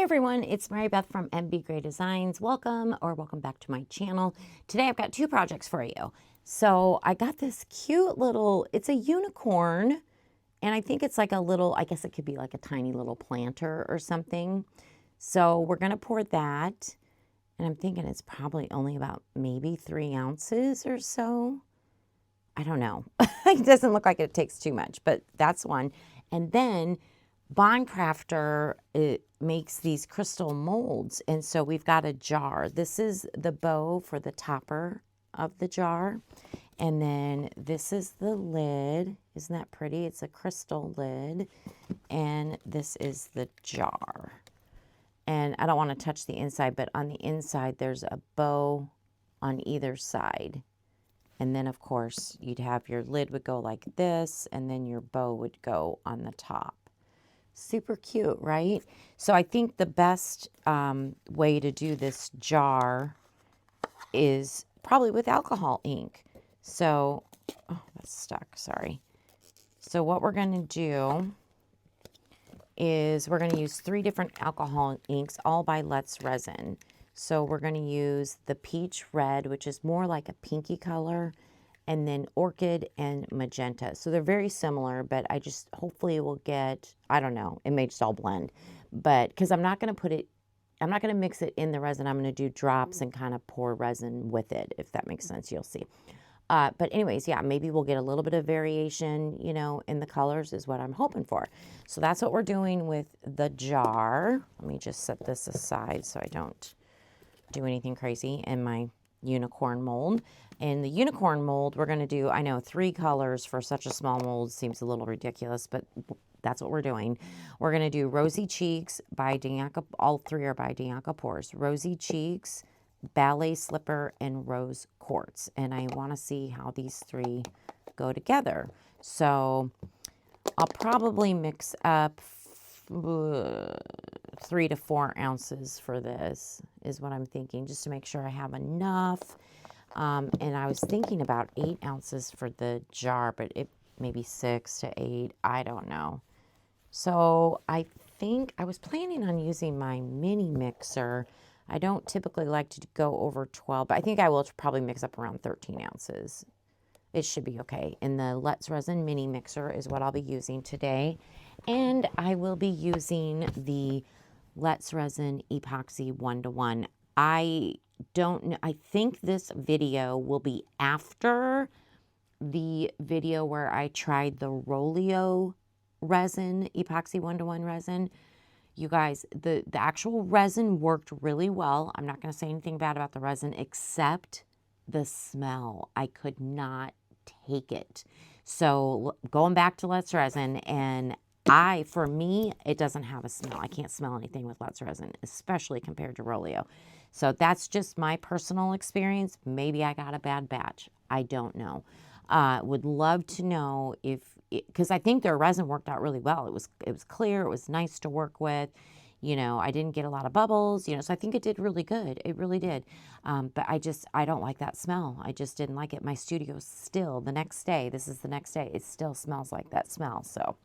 everyone, it's MARYBETH from MBGray Designs. Welcome back to my channel. Today I've got two projects for you. So I got this cute little, it's a unicorn, and I think it's like a little, I guess it could be like a tiny little planter or something. So we're gonna pour that, and I'm thinking it's probably only about maybe 3 ounces or so. I don't know. It doesn't look like it takes too much, but that's one. And then Bond Crafter, it makes these crystal molds, and so we've got a jar. This is the bow for the topper of the jar, and then this is the lid. Isn't that pretty? It's a crystal lid, and this is the jar. And I don't want to touch the inside, but on the inside there's a bow on either side. And then, of course, you'd have your lid would go like this, and then your bow would go on the top. Super cute, right? So I think the best way to do this jar is probably with alcohol ink. So, oh, that's stuck, sorry. So what we're going to do is we're going to use 3 different alcohol inks, all by Let's Resin. So we're going to use the peach red, which is more like a pinky color, and then orchid and magenta. So they're very similar, but I just hopefully will get, I don't know, it may just all blend. But because I'm not going to put it, I'm not going to mix it in the resin. I'm going to do drops and kind of pour resin with it, if that makes sense. You'll see. But anyways, yeah, maybe we'll get a little bit of variation, you know, in the colors is what I'm hoping for. So that's what we're doing with the jar. Let me just set this aside so I don't do anything crazy in my unicorn mold. In the unicorn mold, we're going to do, I know 3 colors for such a small mold seems a little ridiculous, but that's what we're doing. We're going to do Rosy Cheeks by Dianka, all 3 are by Dianka Pours. Rosy Cheeks, Ballet Slipper, and Rose Quartz. And I want to see how these 3 go together. So I'll probably mix up 3 to 4 ounces for this is what I'm thinking, just to make sure I have enough. And I was thinking about 8 ounces for the jar, but it maybe 6 to 8, I don't know. So I think I was planning on using my mini mixer. I don't typically like to go over 12, but I think I will probably mix up around 13 ounces. It should be okay. And the Let's Resin mini mixer is what I'll be using today. And I will be using the Let's Resin Epoxy 1-to-1. I don't know. I think this video will be after the video where I tried the Rolio resin, Epoxy 1-to-1 resin. You guys, the actual resin worked really well. I'm not going to say anything bad about the resin except the smell. I could not take it. So going back to Let's Resin, and for me, it doesn't have a smell. I can't smell anything with Let's Resin, especially compared to Rolio. So that's just my personal experience. Maybe I got a bad batch. I don't know. Would love to know if, because I think their resin worked out really well. It was clear. It was nice to work with. You know, I didn't get a lot of bubbles, you know, so I think it did really good. It really did. But I don't like that smell. I just didn't like it. My studio still, the next day, this is the next day, it still smells like that smell. So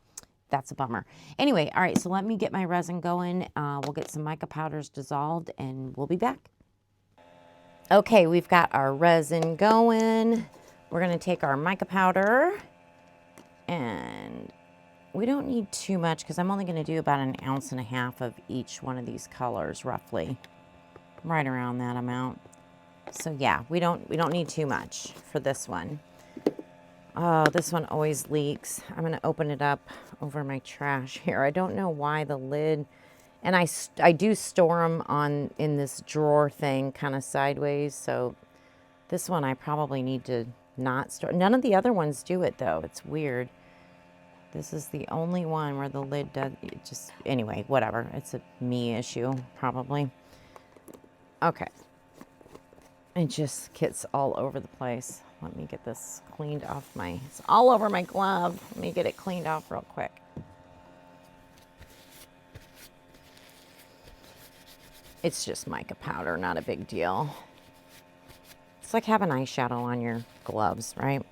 that's a bummer. Anyway, all right, so let me get my resin going. We'll get some mica powders dissolved, and we'll be back. Okay, we've got our resin going. We're going to take our mica powder, and we don't need too much because I'm only going to do about 1.5 ounces of each one of these colors, roughly, right around that amount. So yeah, we don't need too much for this one. Oh, this one always leaks. I'm going to open it up over my trash here. I don't know why the lid, and I do store them in this drawer thing kind of sideways. So this one I probably need to not store. None of the other ones do it though. It's weird. This is the only one where the lid does, it just, anyway, whatever. It's a me issue, probably. Okay. It just gets all over the place. Let me get this cleaned off it's all over my glove. Let me get it cleaned off real quick. It's just mica powder, not a big deal. It's like having eyeshadow on your gloves, right?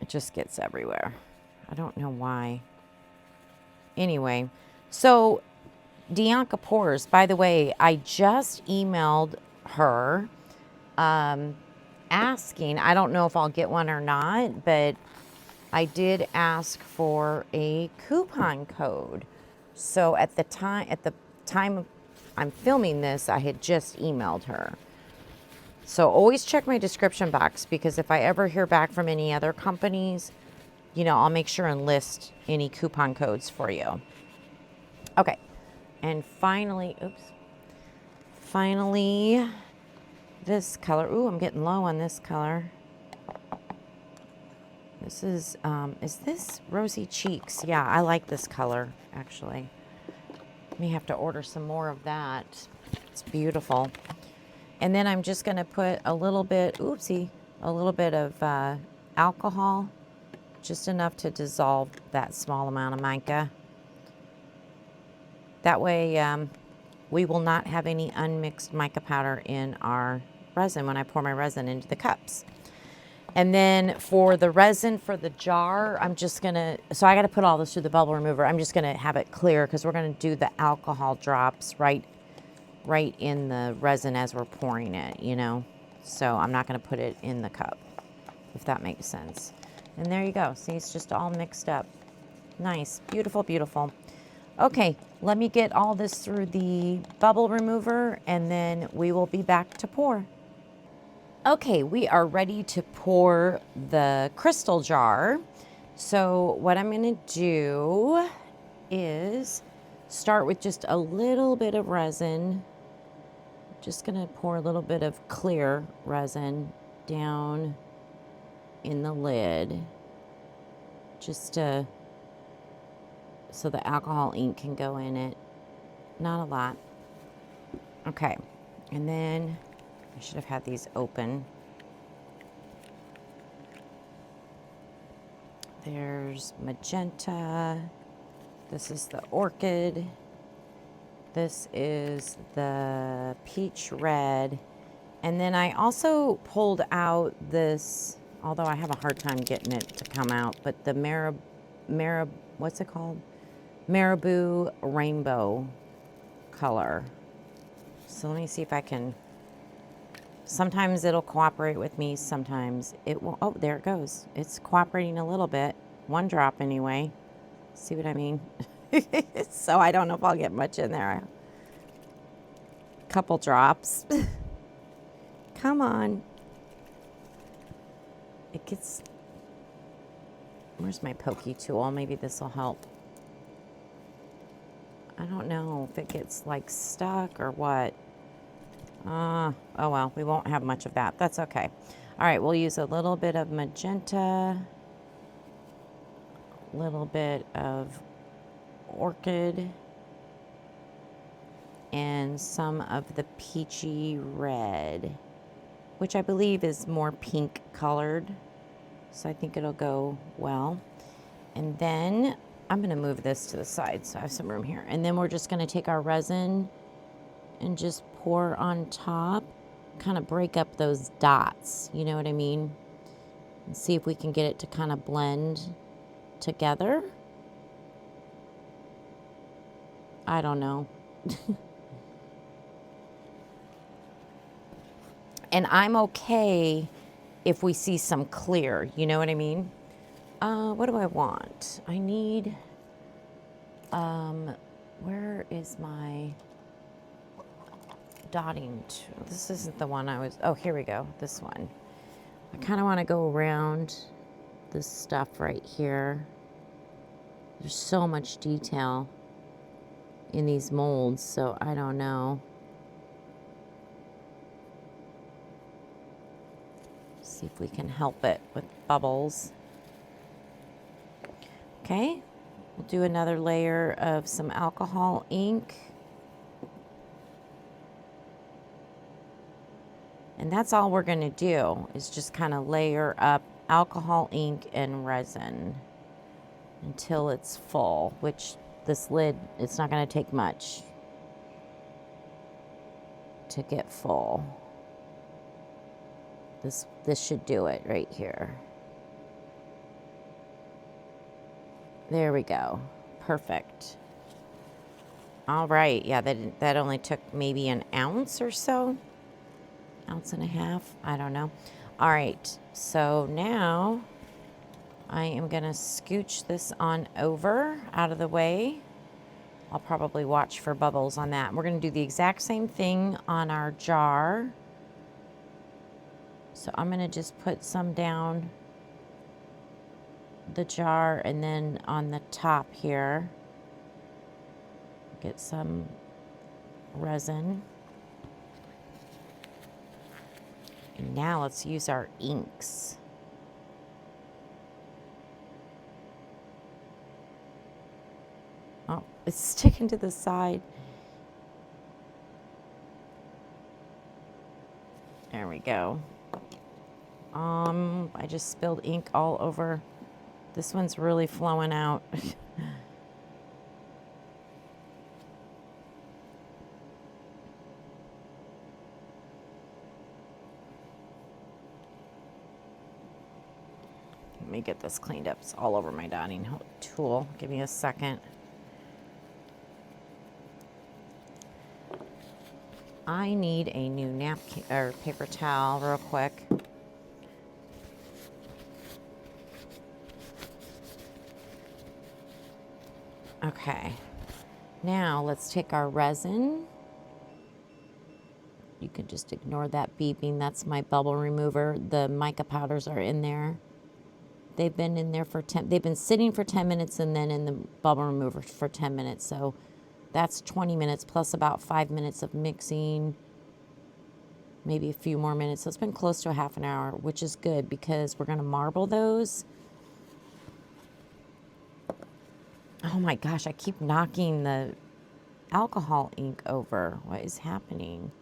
It just gets everywhere. I don't know why. Anyway, so Dianka Pours, by the way, I just emailed her asking, I don't know if I'll get one or not, but I did ask for a coupon code. So at the time I'm filming this, I had just emailed her. So always check my description box, because if I ever hear back from any other companies, you know, I'll make sure and list any coupon codes for you. Okay. And finally, finally, this color. Ooh, I'm getting low on this color. This is this Rosy Cheeks? Yeah, I like this color, actually. May have to order some more of that. It's beautiful. And then I'm just going to put a little bit, a little bit of alcohol, just enough to dissolve that small amount of mica. That way we will not have any unmixed mica powder in our resin when I pour my resin into the cups. And then for the resin for the jar, I'm just gonna, so I gotta put all this through the bubble remover. I'm just gonna have it clear, because we're gonna do the alcohol drops right in the resin as we're pouring it, you know? So I'm not gonna put it in the cup, if that makes sense. And there you go. See, it's just all mixed up. Nice, beautiful, beautiful. Okay, let me get all this through the bubble remover, and then we will be back to pour. Okay, we are ready to pour the crystal jar. So what I'm gonna do is start with just a little bit of resin. Just gonna pour a little bit of clear resin down in the lid, just to, so the alcohol ink can go in it. Not a lot. Okay, and then I should have had these open. There's magenta. This is the orchid. This is the peach red. And then I also pulled out this, although I have a hard time getting it to come out, but the what's it called? Marabou rainbow color. So let me see if I can, sometimes it'll cooperate with me, sometimes it will. Oh, there it goes. It's cooperating a little bit. One drop anyway. See what I mean? So I don't know if I'll get much in there. A couple drops. Come on. It gets, where's my pokey tool? Maybe this will help. I don't know if it gets like stuck or what. Oh well, we won't have much of that. That's okay. All right, we'll use a little bit of magenta, a little bit of orchid, and some of the peachy red, which I believe is more pink colored. So I think it'll go well. And then I'm gonna move this to the side so I have some room here. And then we're just gonna take our resin and just pour on top, kind of break up those dots, you know what I mean? And see if we can get it to kind of blend together. I don't know. And I'm okay if we see some clear, you know what I mean? What do I want? I need, where is my dotting tool? This isn't the one I was, oh, here we go, this one. I kind of want to go around this stuff right here. There's so much detail in these molds, so I don't know. See if we can help it with bubbles. Okay, we'll do another layer of some alcohol ink. And that's all we're gonna do, is just kind of layer up alcohol ink and resin until it's full, which this lid, it's not gonna take much to get full. This should do it right here. There we go. perfect. All right, yeah, that only took maybe an ounce or so. Ounce and a half, I don't know. All right, so now I am gonna scooch this on over out of the way. I'll probably watch for bubbles on that. We're gonna do the exact same thing on our jar. So I'm gonna just put some down the jar and then on the top here, get some resin. And now let's use our inks. Oh, it's sticking to the side. There we go. I just spilled ink all over. This one's really flowing out. Let me get this cleaned up. It's all over my dotting tool. Give me a second. I need a new napkin or paper towel real quick. Okay, now let's take our resin. You can just ignore that beeping. That's my bubble remover. The mica powders are in there. They've been in there for they've been sitting for 10 minutes and then in the bubble remover for 10 minutes. So that's 20 minutes plus about 5 minutes of mixing, maybe a few more minutes. So it's been close to a half an hour, which is good because we're gonna marble those. Oh my gosh, I keep knocking the alcohol ink over. What is happening?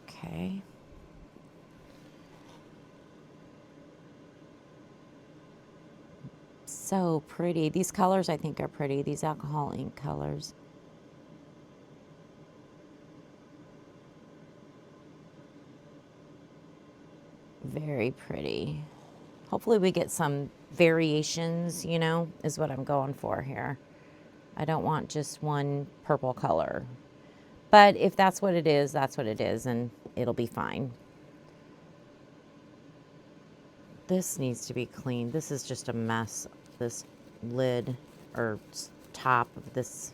Okay. So pretty. These colors I think are pretty. These alcohol ink colors. Very pretty. Hopefully we get some variations, you know, is what I'm going for here. I don't want just one purple color. But if that's what it is, that's what it is, and it'll be fine. This needs to be cleaned. This is just a mess. This lid or top of this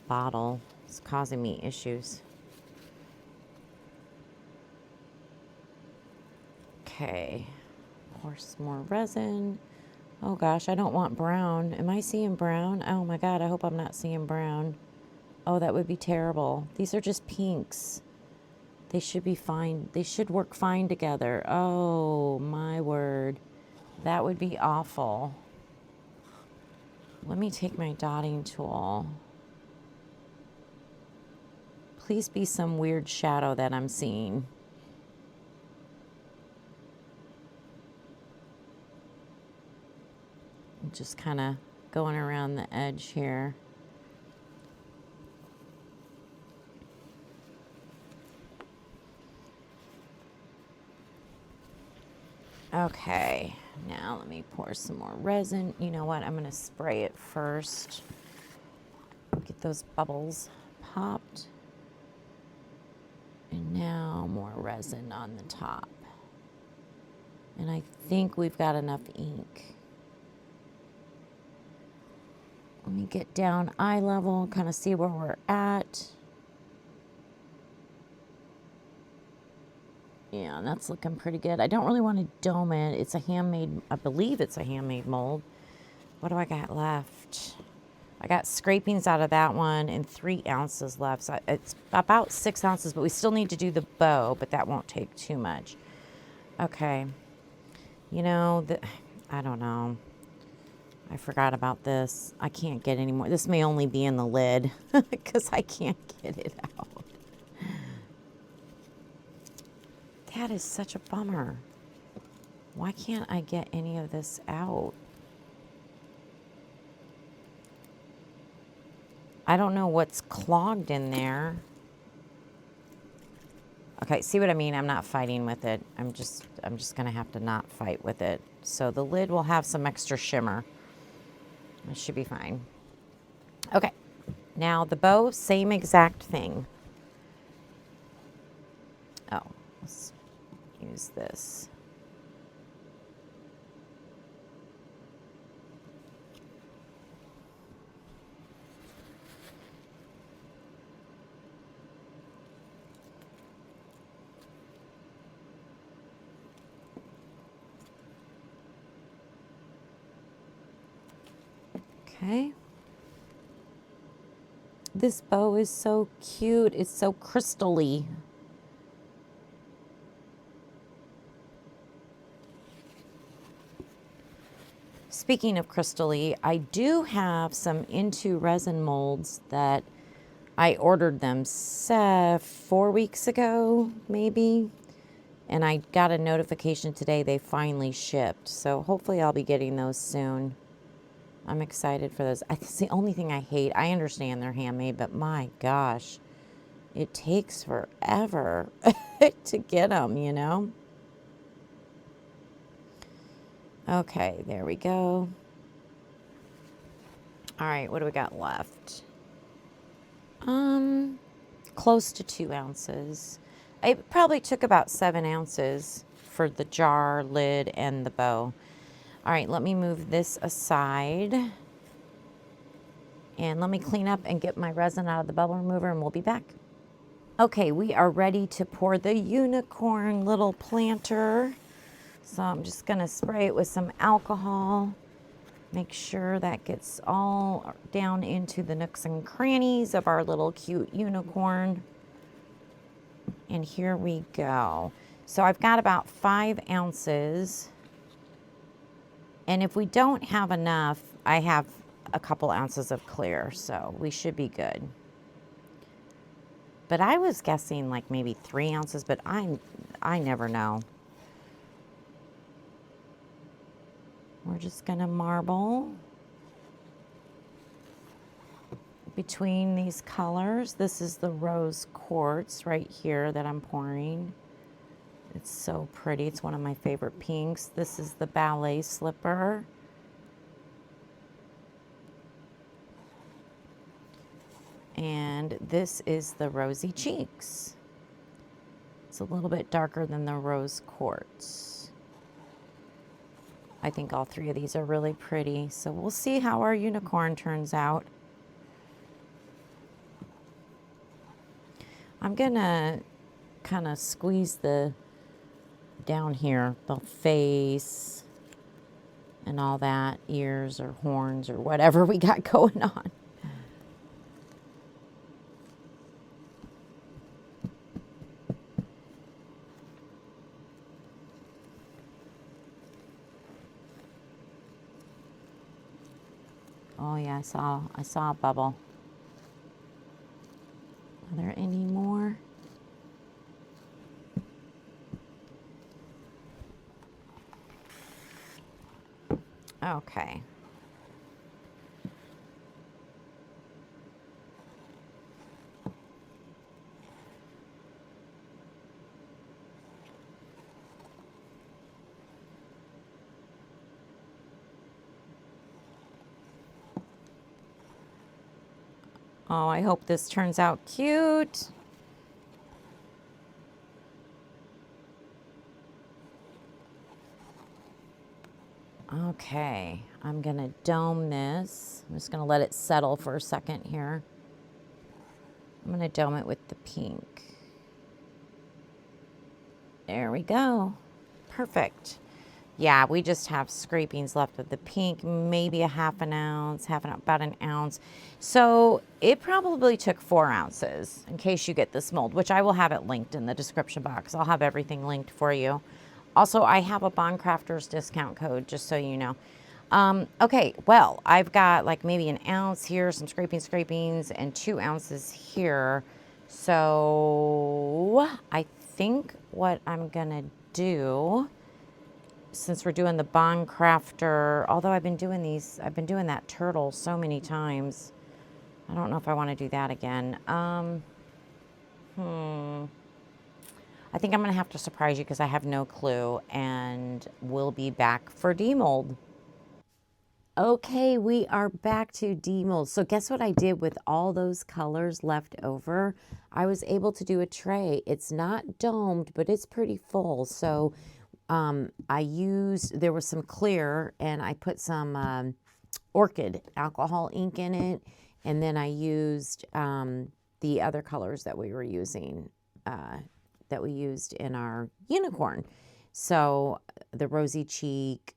bottle is causing me issues. Okay, pour some more resin. Oh gosh, I don't want brown. Am I seeing brown? Oh my God, I hope I'm not seeing brown. Oh, that would be terrible. These are just pinks. They should be fine. They should work fine together. Oh my word. That would be awful. Let me take my dotting tool. Please be some weird shadow that I'm seeing. Just kind of going around the edge here. Okay, now let me pour some more resin. You know what? I'm going to spray it first. Get those bubbles popped. And now more resin on the top. And I think we've got enough ink. Let me get down eye level, kind of see where we're at. Yeah, that's looking pretty good. I don't really want to dome it. It's a handmade, I believe it's a handmade mold. What do I got left? I got scrapings out of that one and 3 ounces left. So it's about 6 ounces, but we still need to do the bow, but that won't take too much. Okay. You know, I don't know. I forgot about this. I can't get any more. This may only be in the lid because I can't get it out. That is such a bummer. Why can't I get any of this out? I don't know what's clogged in there. Okay, see what I mean? I'm not fighting with it. I'm just gonna have to not fight with it. So the lid will have some extra shimmer. It should be fine. Okay, now the bow, same exact thing. Oh, let's use this. Okay. This bow is so cute. It's so crystal-y. Speaking of crystal-y, I do have some Into resin molds that I ordered them 4 weeks ago, maybe. And I got a notification today they finally shipped. So hopefully I'll be getting those soon. I'm excited for those. It's the only thing I hate. I understand they're handmade, but my gosh, it takes forever to get them, you know? Okay, there we go. All right, what do we got left? Close to 2 ounces. It probably took about 7 ounces for the jar, lid, and the bow. All right, let me move this aside. And let me clean up and get my resin out of the bubble remover and we'll be back. Okay, we are ready to pour the unicorn little planter. So I'm just gonna spray it with some alcohol. Make sure that gets all down into the nooks and crannies of our little cute unicorn. And here we go. So I've got about 5 ounces. And if we don't have enough, I have a couple ounces of clear, so we should be good. But I was guessing like maybe 3 ounces, but I never know. We're just gonna marble between these colors. This is the rose quartz right here that I'm pouring. It's so pretty. It's one of my favorite pinks. This is the ballet slipper. And this is the rosy cheeks. It's a little bit darker than the rose quartz. I think all 3 of these are really pretty. So we'll see how our unicorn turns out. I'm gonna kind of squeeze the down here, the face and all that, ears or horns or whatever we got going on. Oh yeah, I saw a bubble. Are there any more? Okay. Oh, I hope this turns out cute. Okay, I'm gonna dome this. I'm just gonna let it settle for a second here. I'm gonna dome it with the pink. There we go. Perfect. Yeah, we just have scrapings left of the pink, maybe a half an ounce, about an ounce. So it probably took 4 ounces in case you get this mold, which I will have it linked in the description box. I'll have everything linked for you. Also, I have a Bond Crafters discount code, just so you know. Okay, well, I've got like maybe an ounce here, some scrapings, and 2 ounces here. So I think what I'm gonna do, since we're doing the Bond Crafter, although I've been doing that turtle so many times, I don't know if I want to do that again. I think I'm going to have to surprise you because I have no clue, and we'll be back for demold. Okay, we are back to demold. So guess what I did with all those colors left over? I was able to do a tray. It's not domed, but it's pretty full. So there was some clear, and I put some orchid alcohol ink in it, and then I used the other colors that we were using, that we used in our unicorn. So the rosy cheek,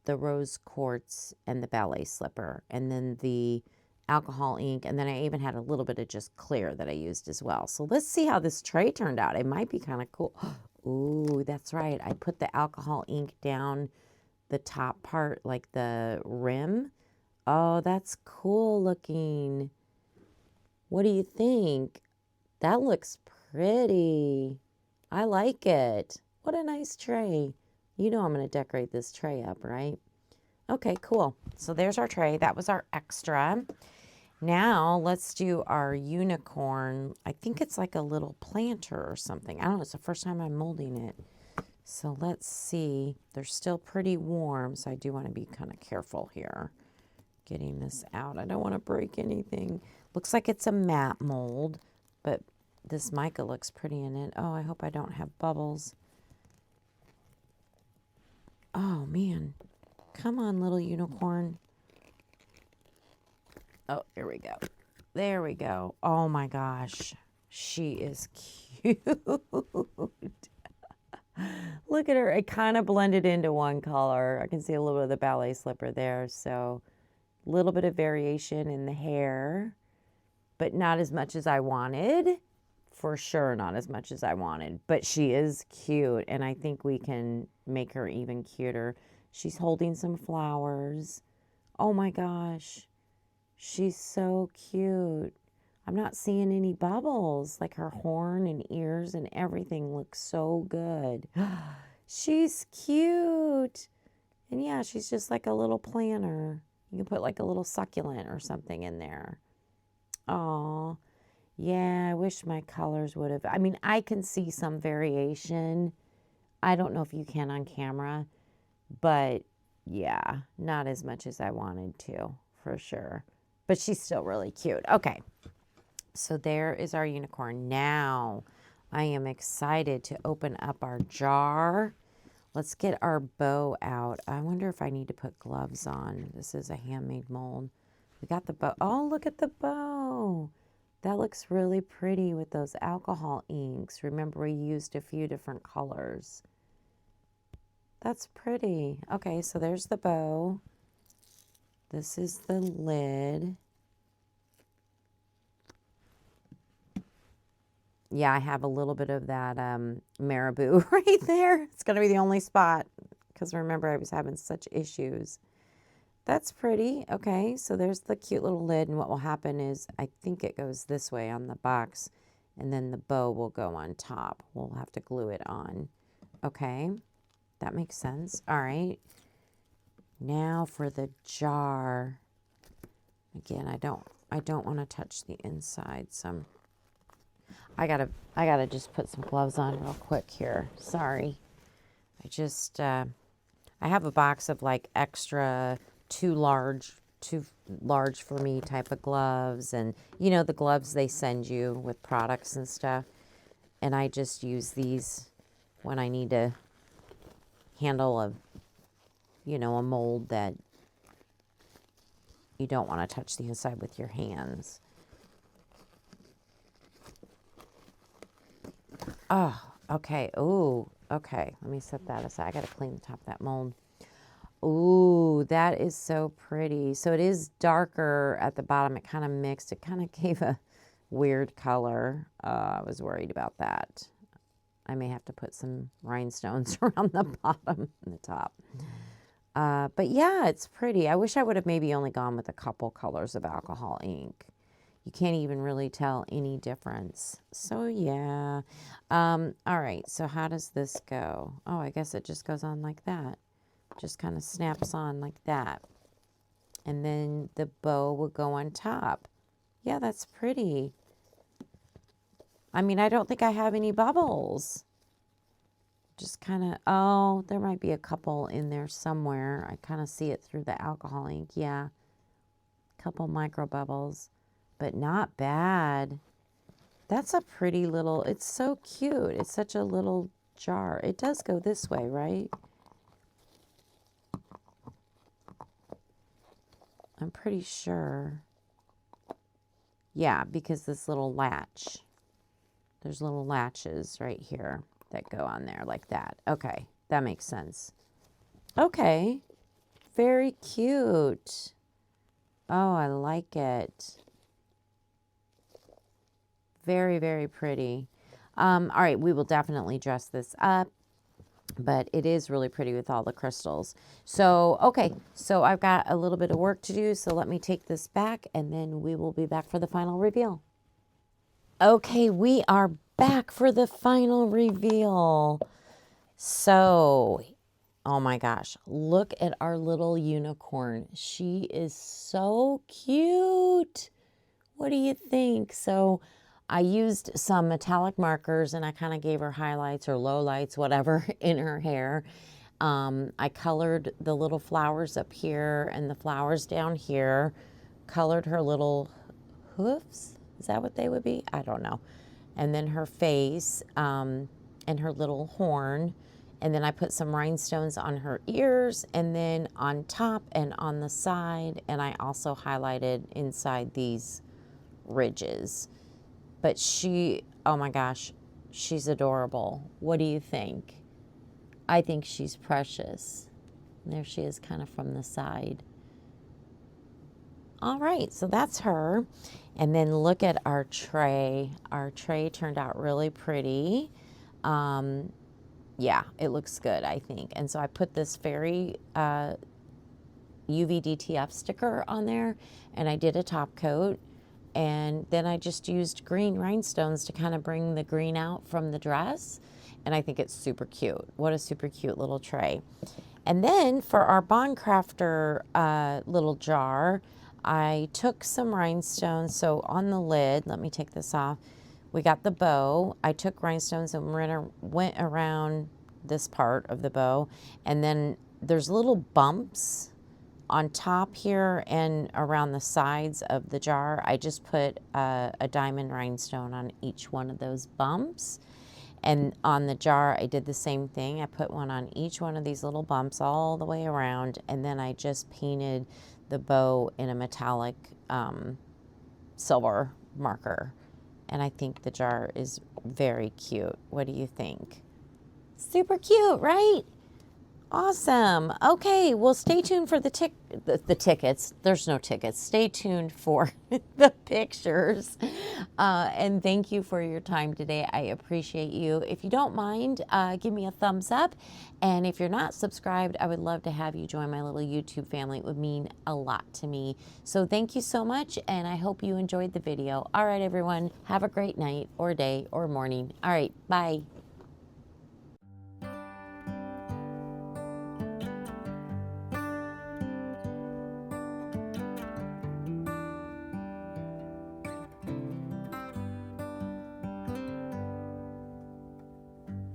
the rose quartz, and the ballet slipper, and then the alcohol ink, and then I even had a little bit of just clear that I used as well. So let's see how this tray turned out. It might be kind of cool. Ooh, that's right. I put the alcohol ink down the top part, like the rim. Oh, that's cool looking. What do you think? That looks pretty. I like it. What a nice tray. You know I'm going to decorate this tray up, right? Okay, cool. So there's our tray. That was our extra. Now let's do our unicorn. I think it's like a little planter or something. I don't know. It's the first time I'm molding it. So let's see. They're still pretty warm, so I do want to be kind of careful here getting this out. I don't want to break anything. Looks like it's a matte mold, but this mica looks pretty in it. Oh, I hope I don't have bubbles. Oh, man. Come on, little unicorn. Oh, here we go. There we go. Oh, my gosh. She is cute. Look at her. It kind of blended into one color. I can see a little bit of the ballet slipper there. So a little bit of variation in the hair, but not as much as I wanted. For sure, not as much as I wanted. But she is cute, and I think we can make her even cuter. She's holding some flowers. Oh my gosh. She's so cute. I'm not seeing any bubbles. Like her horn and ears and everything looks so good. She's cute. And yeah, she's just like a little planter. You can put like a little succulent or something in there. Oh, yeah, I wish my colors would have. I mean, I can see some variation. I don't know if you can on camera, but yeah, not as much as I wanted to, for sure. But she's still really cute. Okay, so there is our unicorn. Now, I am excited to open up our jar. Let's get our bow out. I wonder if I need to put gloves on. This is a handmade mold. We got the bow. Oh, look at the bow. That looks really pretty with those alcohol inks. Remember, we used a few different colors. That's pretty. Okay, so there's the bow. This is the lid. Yeah, I have a little bit of that marabou right there. It's going to be the only spot because remember I was having such issues. That's pretty. Okay, so there's the cute little lid, and what will happen is I think it goes this way on the box, and then the bow will go on top. We'll have to glue it on. Okay, that makes sense. All right. Now for the jar. Again, I don't want to touch the inside, so I gotta just put some gloves on real quick here. Sorry. I have a box of like extra too large for me type of gloves, and you know the gloves they send you with products and stuff, and I just use these when I need to handle a mold that you don't want to touch the inside with your hands. Oh, okay. Ooh, okay. Let me set that aside. I got to clean the top of that mold. Ooh, that is so pretty. So it is darker at the bottom. It kind of mixed. It kind of gave a weird color. I was worried about that. I may have to put some rhinestones around the bottom and the top. But yeah, it's pretty. I wish I would have maybe only gone with a couple colors of alcohol ink. You can't even really tell any difference. So yeah. All right, so how does this go? Oh, I guess it just goes on like that. Just kind of snaps on like that. And then the bow will go on top. Yeah, that's pretty. I mean, I don't think I have any bubbles. Just kind of, oh, there might be a couple in there somewhere. I kind of see it through the alcohol ink. Yeah, a couple micro bubbles, but not bad. That's a pretty little, it's so cute. It's such a little jar. It does go this way, right? I'm pretty sure. Yeah, because this little latch, there's little latches right here that go on there like that. Okay, that makes sense. Okay, very cute. Oh, I like it. Very, very pretty. All right, we will definitely dress this up, but it is really pretty with all the crystals. So, okay, so I've got a little bit of work to do, so let me take this back, and then we will be back for the final reveal. Okay, we are back for the final reveal. So, oh my gosh, look at our little unicorn. She is so cute. What do you think? So I used some metallic markers and I kind of gave her highlights or lowlights, whatever, in her hair. I colored the little flowers up here and the flowers down here. Colored her little hoofs. Is that what they would be? I don't know. And then her face and her little horn. And then I put some rhinestones on her ears and then on top and on the side. And I also highlighted inside these ridges. But she, oh my gosh, she's adorable. What do you think? I think she's precious. There she is kind of from the side. All right, so that's her. And then look at our tray. Our tray turned out really pretty. Yeah, it looks good, I think. And so I put this fairy UV DTF sticker on there, and I did a top coat. And then I just used green rhinestones to kind of bring the green out from the dress. And I think it's super cute. What a super cute little tray. And then for our Bond Crafter little jar, I took some rhinestones. So on the lid, let me take this off. We got the bow. I took rhinestones and went around this part of the bow. And then there's little bumps on top here and around the sides of the jar. I just put a diamond rhinestone on each one of those bumps. And on the jar, I did the same thing. I put one on each one of these little bumps all the way around. And then I just painted the bow in a metallic silver marker. And I think the jar is very cute. What do you think? Super cute, right? Awesome. Okay, well, stay tuned for the tickets. There's no tickets. Stay tuned for the pictures. And thank you for your time today. I appreciate you. If you don't mind, give me a thumbs up. And if you're not subscribed, I would love to have you join my little YouTube family. It would mean a lot to me. So thank you so much, and I hope you enjoyed the video. All right, everyone. Have a great night or day or morning. All right, bye.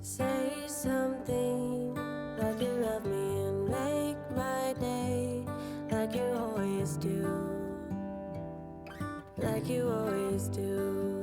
Say something like you love me and make my day, like you always do, like you always do.